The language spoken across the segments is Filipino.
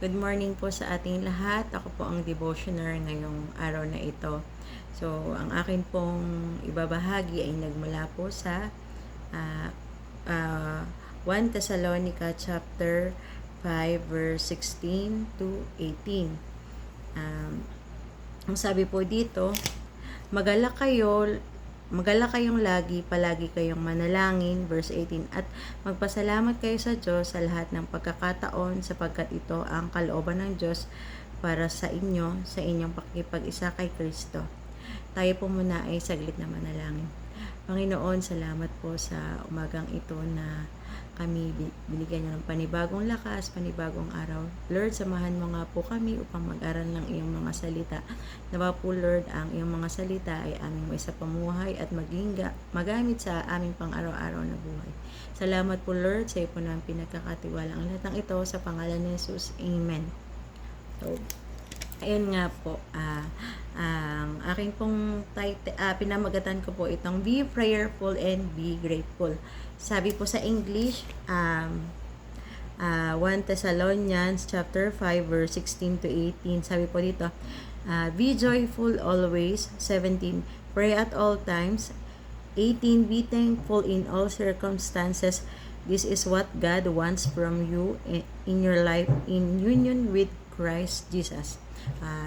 Good morning po sa ating lahat. Ako po ang devotioner ngayong araw na ito. So, ang akin pong ibabahagi ay nagmula po sa uh, uh, 1 Thessalonica chapter 5 verse 16 to 18. Ang sabi po dito, Magalak kayong palagi kayong manalangin, verse 18, at magpasalamat kayo sa Diyos sa lahat ng pagkakataon sapagkat ito ang kalooban ng Diyos para sa inyo, sa inyong pakikipag-isa kay Kristo. Tayo po muna ay saglit na manalangin. Panginoon, salamat po sa umagang ito na kami binigyan niyo ng panibagong lakas, panibagong araw. Lord, samahan mo nga po kami upang mag-aral ng iyong mga salita. Nawa po, Lord, ang iyong mga salita ay aming may sa pamuhay at magamit sa aming pang-araw-araw na buhay. Salamat po, Lord, sa iyo po namin pinagkakatiwala ang lahat ng ito sa pangalan ni Jesus. Amen. So, ayun nga po, ang aking pong pinamagatan ko po itong be prayerful and be grateful. Sabi po sa English, 1 Thessalonians chapter 5 verse 16 to 18. Sabi po dito, be joyful always. 17, pray at all times. 18, be thankful in all circumstances. This is what God wants from you in your life in union with Christ Jesus.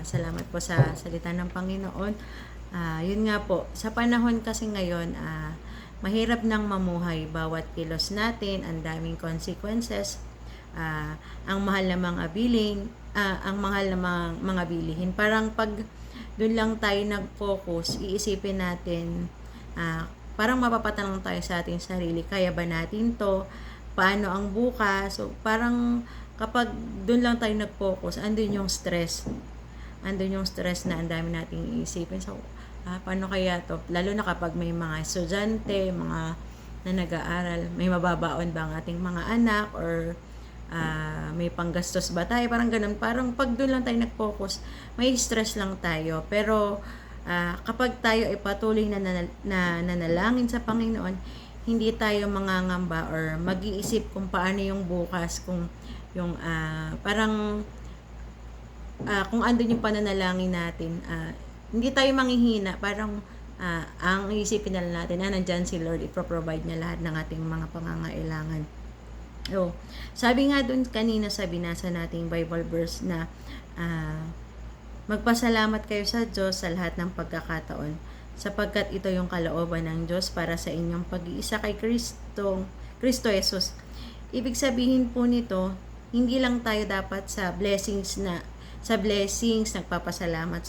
Salamat po sa salita ng Panginoon. Yun nga po, sa panahon kasi ngayon, mahirap nang mamuhay. Bawat kilos natin, ang daming consequences. Ang mahal na mga mga bilihin. Parang pag doon lang tayo nag-focus, iisipin natin, parang mapapatanong tayo sa ating sarili, kaya ba natin to? Paano ang bukas? So, parang kapag doon lang tayo nag-focus, andun yung stress. Andun yung stress na ang dami nating iisipin. So, paano kaya to? Lalo na kapag may mga estudyante, mga na nag-aaral, may mababaon ba ang ating mga anak or may panggastos ba tayo? Parang ganun. Parang pag doon lang tayo nag-focus, may stress lang tayo. Pero kapag tayo ay patuloy na nanalangin sa Panginoon, hindi tayo mangangamba or mag-iisip kung paano yung bukas, kung yung parang kung andun yung pananalangin natin, hindi tayo manghihina, parang ang isipin na lang natin, nandyan si Lord, ipro-provide niya lahat ng ating mga pangangailangan. So, sabi nga dun kanina sa binasa nating Bible verse na magpasalamat kayo sa Diyos sa lahat ng pagkakataon sapagkat ito yung kalooban ng Diyos para sa inyong pag-iisa kay Kristo Jesus. Ibig sabihin po nito, hindi lang tayo dapat sa blessings nagpapasalamat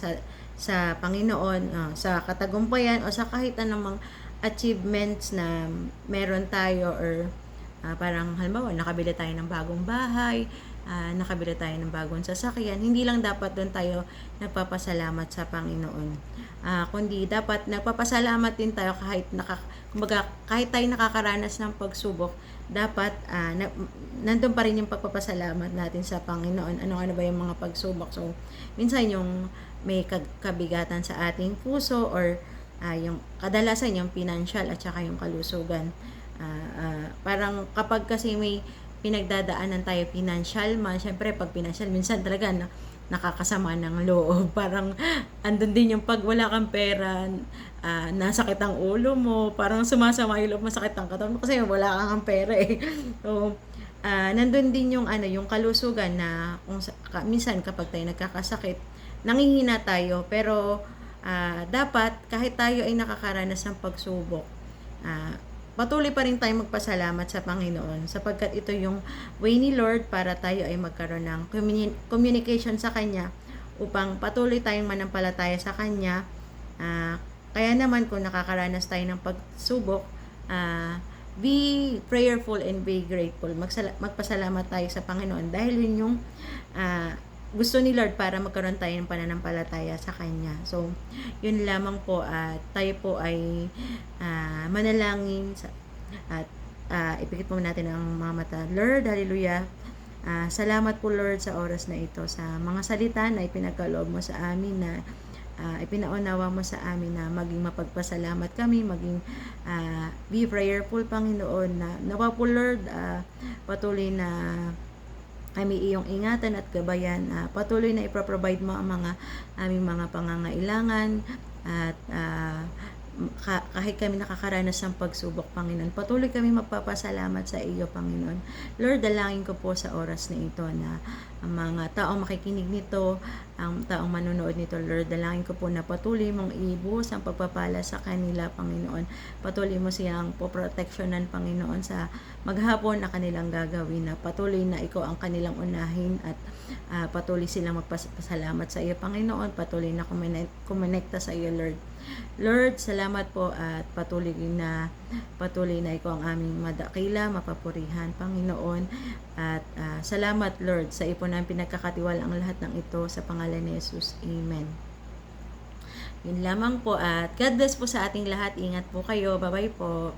sa Panginoon, sa katagumpayan o sa kahit anumang achievements na meron tayo, or parang halimbawa nakabili tayo ng bagong bahay, nakabili tayo ng bagong sasakyan. Hindi lang dapat doon tayo nagpapasalamat sa Panginoon, kundi dapat nagpapasalamat din tayo kahit tayo nakakaranas ng pagsubok. Dapat nandun pa rin yung pagpapasalamat natin sa Panginoon. Ano ba yung mga pagsubok? So, minsan yung may kabigatan sa ating puso, or yung kadalasan yung financial at saka yung kalusugan. Parang kapag kasi may pinagdadaanan tayo financial man, syempre pag financial, minsan talaga nakakasama ng loob. Parang andun din yung pag wala kang pera, nasakit ang ulo mo, parang sumasama yung loob, masakit ang katawan kasi wala kang pera eh. So, nandun din yung yung kalusugan na minsan kapag tayo nagkakasakit, nanghihina tayo, pero dapat kahit tayo ay nakakaranas ng pagsubok, patuloy pa rin tayo magpasalamat sa Panginoon sapagkat ito yung way ni Lord para tayo ay magkaroon ng communication sa Kanya upang patuloy tayong manampalataya sa Kanya. Kaya naman kung nakakaranas tayo ng pagsubok, be prayerful and be grateful. Magpasalamat tayo sa Panginoon dahil yun yung gusto ni Lord para magkaroon tayo ng pananampalataya sa Kanya. So, yun lamang po, at tayo po ay manalangin at ipikit po natin ang mga mata. Lord, hallelujah. Salamat po Lord sa oras na ito, sa mga salita na ipinagkaloob mo sa amin, na ipinaunawa mo sa amin na maging mapagpasalamat kami, maging be prayerful Panginoon, na nawa po Lord, patuloy na kami iyong ingatan at gabayan. Patuloy na iproprovide mo ang mga aming mga pangangailangan at kahit kami nakakaranas ng pagsubok, Panginoon, patuloy kami magpapasalamat sa iyo, Panginoon. Lord, dalangin ko po sa oras na ito na ang mga taong makikinig nito, ang taong manonood nito, Lord, dalangin ko po na patuloy mong ibuhos ang pagpapala sa kanila, Panginoon. Patuloy mo siyang poproteksyonan, Panginoon, sa maghapon na kanilang gagawin, na patuloy na ikaw ang kanilang unahin at patuloy silang magpasalamat sa iyo, Panginoon. Patuloy na kumonekta sa iyo, Lord. Lord, salamat po at patuloy na ikaw ang aming madakila, mapapurihan, Panginoon. At salamat, Lord, sa ipon ng pinagkakatiwala ang lahat ng ito sa pangalan ni Jesus. Amen. Yun lamang po at God bless po sa ating lahat. Ingat po kayo. Bye-bye po.